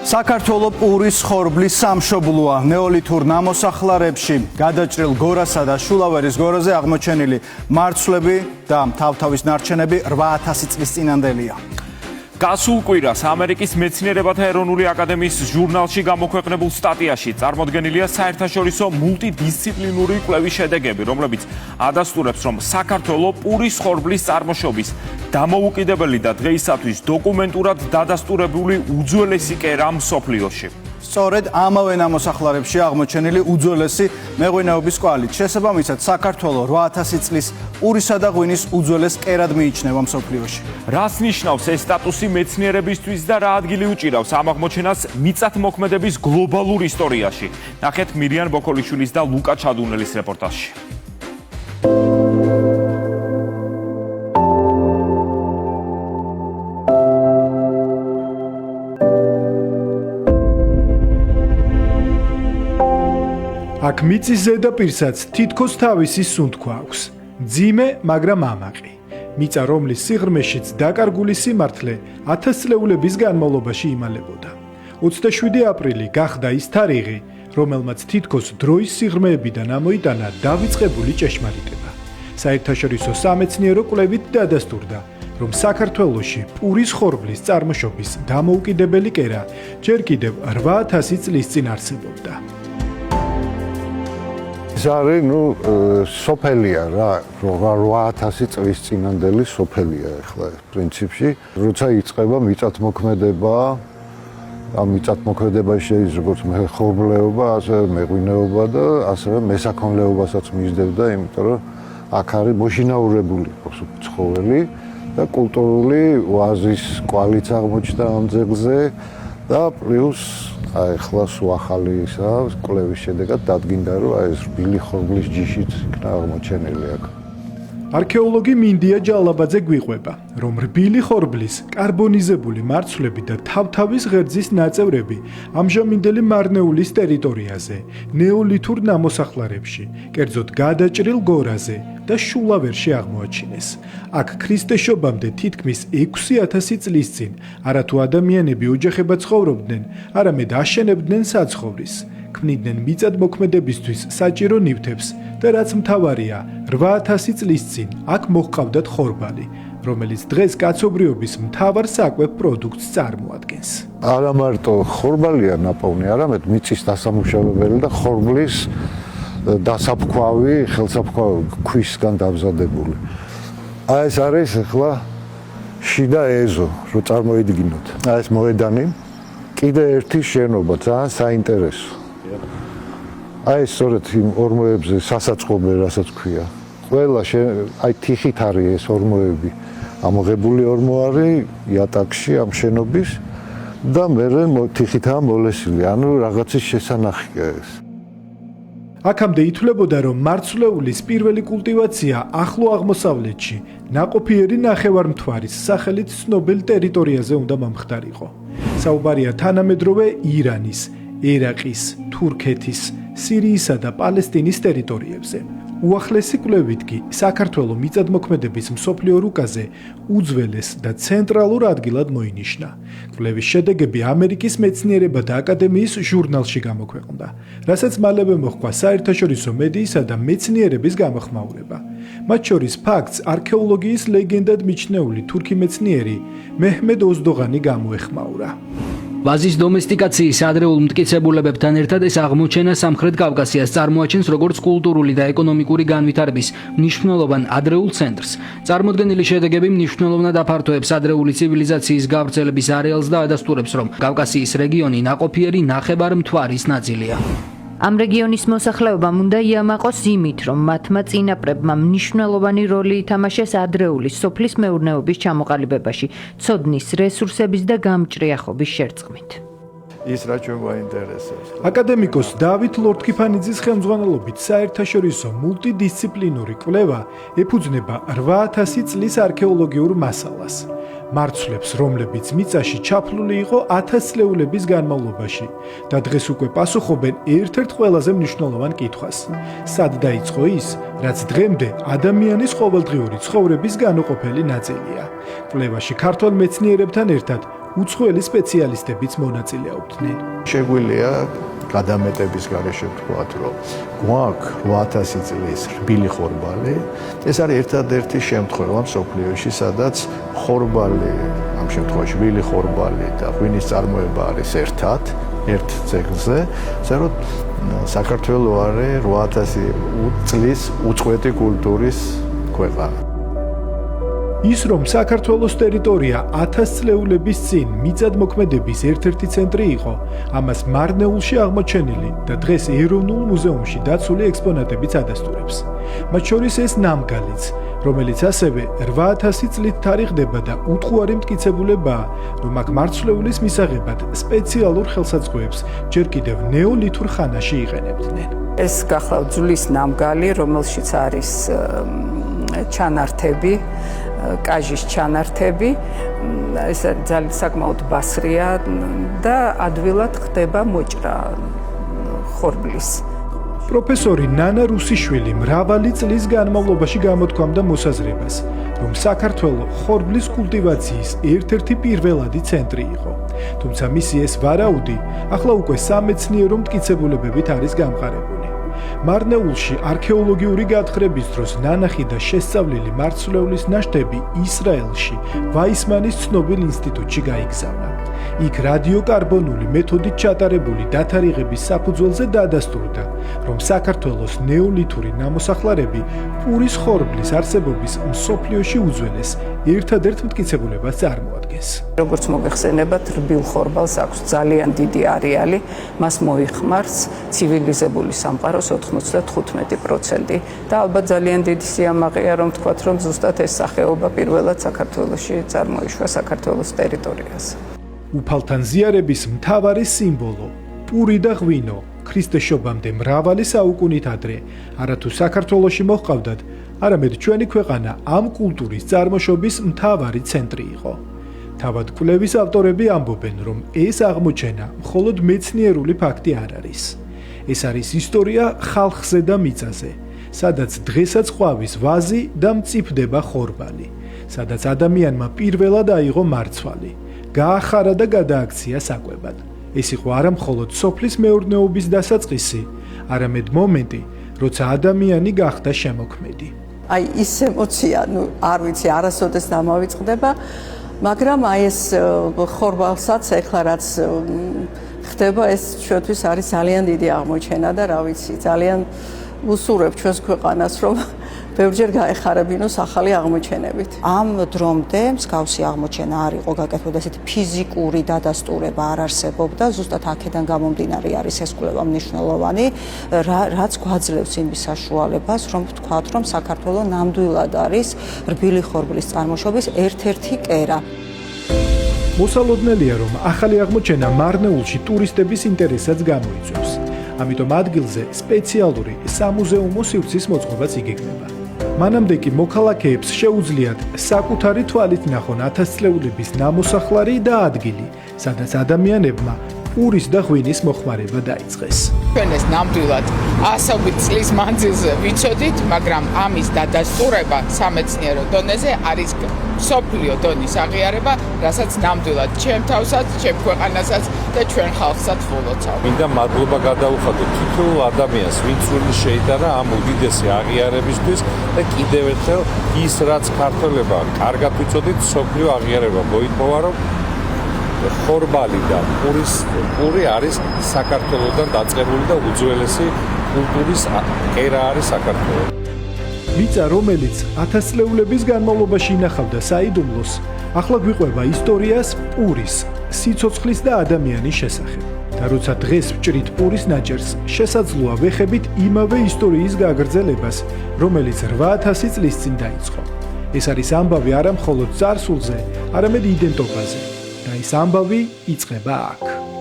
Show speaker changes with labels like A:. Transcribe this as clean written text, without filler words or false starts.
A: საქართველო პურის ხორბლის სამშობლოა. ნეოლითურ ნამოსახლარებში გადაჭრილ გორასა და შულავერის გორაზე აღმოჩენილი მარცვლები და თავთავის ნარჩენები 8000 წლის წინანდელია.
B: გასულ კვირას ამერიკის მეცნიერებათა ეროვნული აკადემიის ჟურნალში გამოქვეყნებულ სტატიაში წარმოდგენილია საერთაშორისო მულტიდისციპლინური კვლევის შედეგები, რომლებიც ადასტურებს, რომ საქართველო პურის ხორბლის წარმოშობის დამოუკიდებელი და დღეისათვის დოკუმენტურად დადასტურებული უძველესი კერა მსოფლიოში.
A: სწორედ ამავე ნამოსახლარებში აღმოჩენილი უძველესი მეღვინეობის კვალით. შესაბამისად, საქართველო 8000 წლის პურისა და ღვინის უძველეს კერად მიიჩნევა მსოფლიოში.
B: რას ნიშნავს ეს სტატუსი მეცნიერებისთვის და რა ადგილი უჭირავს ამ აღმოჩენას მიწათმოქმედების გლობალურ ისტორიაში? ნახეთ მირიან ბოქოლიშვილის და ლუკა ჩადუნელის რეპორტაჟში.
C: აქ მიწის ზედაპირსაც თითქოს თავისი სუნთქვა აქვს. მძიმე, მაგრამ ამაყი. მიწა, რომლის სიღრმეშიც დაკარგული სიმართლე 1000 წლეულების განმავლობაში იმალებოდა. 27 აპრილი გახდა ის თარიღი, რომელმაც თითქოს დროის სიღრმეებიდან ამოიტანა დავიწყებული ჭეშმარიტება. საერთაშორისო სამეცნიერო კვლევით დადასტურდა, რომ საქართველოში პურის ხორბლის წარმოშობის დამოუკიდებელი კერა ჯერ კიდევ 8000 წლის წინ არსებობდა.
D: ეს არის, სოფელია რა, 8000 წლის წინანდელი სოფელია ახლა პრინციპში. როცა იწყება მიწათმოქმედება, ამ მიწათმოქმედებაში შეიძლება როგორც ხორბლეობა, ასევე მეღვინეობა და ასევე მესაქონლეობასაც მისდევდა, იმიტომ რომ აქ არის მოშინაურებული ცხოველი და კულტურული ოაზის კვალიც აღმოჩნდა ამ ძეგლზე და პლუს ახლა სულ ახალი ისა კვლევის შედეგად დადგინდა, რომ ეს რბილი ხორბლის ჯიშიც იქნა აღმოჩენილი აქ.
C: არქეოლოგი მინდია ჯალაბაძე გვიყვება, რომ რბილი ხორბლის კარბონიზებული მარცვლები და თავთავის ღერძის ნაწევრები ამჟამინდელი მარნეულის ტერიტორიაზე, ნეოლითურ ნამოსახლარებში, კერძოდ გადაჭრილ გორაზე და შულავერში აღმოაჩინეს. აქ ქრისტეშობამდე თითქმის 6000 წლის წინ არათუ ადამიანები ოჯახებად ცხოვრობდნენ, არამედ აშენებდნენ საცხოვრის, ქმნიდნენ მიწათმოქმედებისთვის საჭირო ნივთებს და რაც მთავარია, 8000 წლის წინ აქ მოჰყავდათ ხორბალი, რომელიც დღეს კაცობრიობის მთავარ საკვებ პროდუქტს წარმოადგენს.
D: არა მარტო ხორბალია ნაპოვნი, არამედ მიწის დასამუშავებელი და ხორბლის დასაფქვავი, ხელსაფქვავი ქვისგან დამზადებული. ეს არის ახლა შიდა ეზო, რო წარმოიდგინოთ. ეს მოედანი, კიდე ერთი შენობა, ძალიან საინტერესო. ეს სწორედ იმ ორმოებზე სასაწყობე, რასაც ქვია. ყველა თიხით არის ეს ორმოები. ამოღებული ორმო არის იატაკში ამ შენობის და მერე თიხითაა მოლესილი. ანუ რაღაცის შესანახია ეს.
C: აქამდე ითვლებოდა, რომ მარცვლეულის პირველი კულტივაცია ახლო აღმოსავლეთში, ნაყოფიერი ნახევარმთვარის სახელით ცნობილ ტერიტორიაზე უნდა მომხდარიყო. საუბარია თანამედროვე ირანის, ერაყის, თურქეთის, სირიისა და პალესტინის ტერიტორიებზე. უახლესი კვლევით კი საქართველო მიწათმოქმედების მსოფლიო რუკაზე უძველეს და ცენტრალურ ადგილად მოინიშნა. კვლევის შედეგები ამერიკის მეცნიერებათა აკადემიის ჟურნალში გამოქვეყნდა, რასაც მალევე მოჰყვა საერთაშორისო მედიისა და მეცნიერების გამოხმაურება. მათ შორის ფაქტს არქეოლოგიის ლეგენდად მიჩნეული თურქი მეცნიერი მეჰმედ ოზდოღანი გამოეხმაურა.
E: ვაზის დომესტიკაციის ადრეულ მტკიცებულებებთან ერთად ეს აღმოჩენა სამხრეთ კავკასიას წარმოაჩენს როგორც კულტურული და ეკონომიკური განვითარების მნიშვნელოვან ადრეულ ცენტრს. წარმოდგენილი შედეგები მნიშვნელოვნად აფართოებს ადრეული ცივილიზაციის გავრცელების არეალს და ადასტურებს, რომ კავკასიის რეგიონი ნაყოფიერი ნახევარმთვარის ნაწილია.
F: ამ რეგიონის მოსახლეობამ უნდა იამაყოს იმით, რომ მათმა წინაპრებმა მნიშვნელოვანი როლი ითამაშეს ადრეული სოფლის მეურნეობის ჩამოყალიბებაში, ცოდნის რესურსების და გამჭრიახობის შერწყმით.
G: ის რაც ჩვენ გვაინტერესებს.
C: აკადემიკოს დავით ლორთქიფანიძის ხელმძღვანელობით საერთაშორისო მულტიდისციპლინური კვლევა ეფუძნება 8000 წლის არქეოლოგიურ მასალას. მარცვლებს, რომლებიც მიწაში ჩაფლული იყო 1000 წლეულების განმავლობაში და დღეს უკვე პასუხობენ ერთ-ერთ ყველაზე მნიშვნელოვან კითხვას. სად დაიწყო ის, რაც დღემდე ადამიანის ყოველდღიური ცხოვრების განუყოფელი ნაწილია? კვლევაში ქართველ მეცნიერებთან ერთად უცხოელი სპეციალისტებიც მონაწილეობდნენ.
G: შეგვიძლია გადამეტების გარეშე ვთქვათ, რომ გვაქვს 8000 წლის რბილი ხორბალი. ეს არის ერთადერთი შემთხვევა მსოფლიოში, სადაც ხორბალი, ამ შემთხვევაში რბილი ხორბალი და ღვინის წარმოება არის ერთ ძეგლზე, ზერო საქართველოს არის 8000 წლის უწყვეტი კულტურის ქვეყანა.
C: ის რომ საქართველოს ტერიტორია 1000 წლეულების წინ მიწადმოქმედების ერთ-ერთი ცენტრი იყო, ამას მარნეულში აღმოჩენილი და დღეს ეროვნულ მუზეუმში დაცული ექსპონატებიც ადასტურებს. მათ შორის ეს ნამგალიც, რომელიც ასევე 8000 წლით თარიღდება და უტყუარი მტკიცებულებაა, რომ აქ მარცვლეულის მისაღებად სპეციალურ ხელსაწყოებს ჯერ კიდევ ნეოლითურ ხანაში იყენებდნენ.
H: ეს გახლავთ ძვლის ნამგალი, რომელშიც არის ჩანართები, კაჟის ჩანართები, ეს ძალიან საკმაოდ ბასრია და ადვილად ხდება მოჭრა ხორბლის.
C: პროფესორი ნანა რუსიშვილი მრავალი წლის განმავლობაში გამოთქვამდა მოსაზრებას, რომ საქართველო ხორბლის კულტივაციის ერთ-ერთი პირველადი ცენტრი იყო. თუმცა მისი ეს ვარაუდი ახლა უკვე სამეცნიერო მტკიცებულებებით არის გამყარებული. მარნეულში არქეოლოგიური გათხრების დროს ნანახი და შესწავლილი მარცვლეულის ნაშთები ისრაელში ვაისმანის ცნობილ ინსტიტუტში გაიგზავნა. იქ რადიოკარბონული მეთოდით ჩატარებული დათარიღების საფუძველზე დაადასტურდა, რომ საქართველოს ნეოლითური ნამოსახლარები პურის ხორბლის არსებობის მსოფლიოში უძველეს ერთადერთ მტკიცებულებას წარმოადგენს.
H: როგორც მოგეხსენებათ, რბილ ხორბალს აქვს ძალიან დიდი არეალი, მას მოიხმარს ცივილიზებული სამყაროს 95% და ალბათ ძალიან დიდი სიამაყეა, რომ თქვათ, რომ ზუსტად ეს სახეობა პირველად საქართველოში წარმოიშვა საქართველოს ტერიტორიაზე.
C: უფალთან ზიარების მთავარი სიმბოლო პური და ღვინო ქრისტეშობამდე მრავალი საუკუნით ადრე არათუ საქართველოში მოჰყავდათ, არამედ ჩვენი ქვეყანა ამ კულტურის წარმოშობის მთავარი ცენტრი იყო. თავად კვლევის ავტორები ამბობენ, რომ ეს აღმოჩენა მხოლოდ მეცნიერული ფაქტი არ არის. ეს არის ისტორია ხალხზე და მიწაზე, სადაც დღესაც ყვავის ვაზი და მწიფდება ხორბალი, სადაც ადამიანმა პირველად აიღო მარცვალი, გაახარა და გადააქცია საკვებად. ეს იყო არა მხოლოდ სოფლის მეურნეობის დასაწყისი, არამედ მომენტი, როცა ადამიანი გახდა შემოქმედი.
I: აი ის ემოცია, არ ვიცი, არასოდეს დამავიწყდება, მაგრამ აი ეს ხორბალსაც ეხლა რაც ხდება, ეს ჩვენთვის არის ძალიან დიდი აღმოჩენა და რა ვიცი, ძალიან უსურებ ჩვენს ქვეყანას, რომ ბევრჯერ გაეხარებინოს ახალი აღმოჩენებით.
J: ამ დრომდე მსგავსი აღმოჩენა არ იყო გაკეთებული, ესეთი ფიზიკური დადასტურება არ არსებობდა, ზუსტად აქედან გამომდინარე არის ეს კვლევა მნიშვნელოვანი, რაც გვაძლევს იმის საშუალებას, რომ ვთქვათ, რომ საქართველოს ნამდვილად არის რბილი ხორბლის წარმოშობის ერთ-ერთი კერა.
C: მოსალოდნელია, რომ ახალი აღმოჩენა მარნეულში ტურისტების ინტერესსაც გამოიწვევს. ამიტომ ადგილზე სპეციალური სამუზეუმო სივრცის მოწყობაც იგეგმება. მანამდე კი მოქალაქეებს შეუძლიათ საკუთარი თვალით ნახონ 1000 წლეულების ნამოსახლარი და ადგილი, სადაც ადამიანებმა პურის და ღვინის მოხმარება დაიწყეს.
K: ჩვენ ეს ნამდვილად 100 წლის მანძილზე ვიცოდით, მაგრამ ამის დადასტურება სამეცნიერო დონეზე არის მსოფლიო დონის აღიარება, რასაც ნამდვილად ჩემ თავსაც, ჩემ ქვეყანასაც და ჩვენ ხალხსაც ვლოცავ.
L: მინდა მადლობა გადაუხადოთ თითოეულ ადამიანს, ვინც სული შეიტანა ამ უდიდესი აღიარებისთვის და კიდევ ერთხელ ის რაც ქართველებმა კარგად ვიცოდით, მსოფლიო აღიარება მოიპოვა, რომ ხორბალი და პური არის საქართველოსთან დაწყებული და უძველესი კულტურის კერა არის საქართველოს.
C: მიწა, რომელიც 1000 წლეულების განმავლობაში ინახავდა საიდუმლოს, ახლა გვიყვება ისტორიას პურის, სიცოცხლის და ადამიანის შესახებ. და როცა დღეს ვჭრით პურის ნაჭერს, შესაძლოა ვეხებით იმავე ისტორიის გაგრძელებას, რომელიც 8000 წლის წინ დაიწყო. ეს არის ამბავი არა მხოლოდ წარსულზე, არამედ იდენტობაზე. და ეს ამბავი იწყება აქ.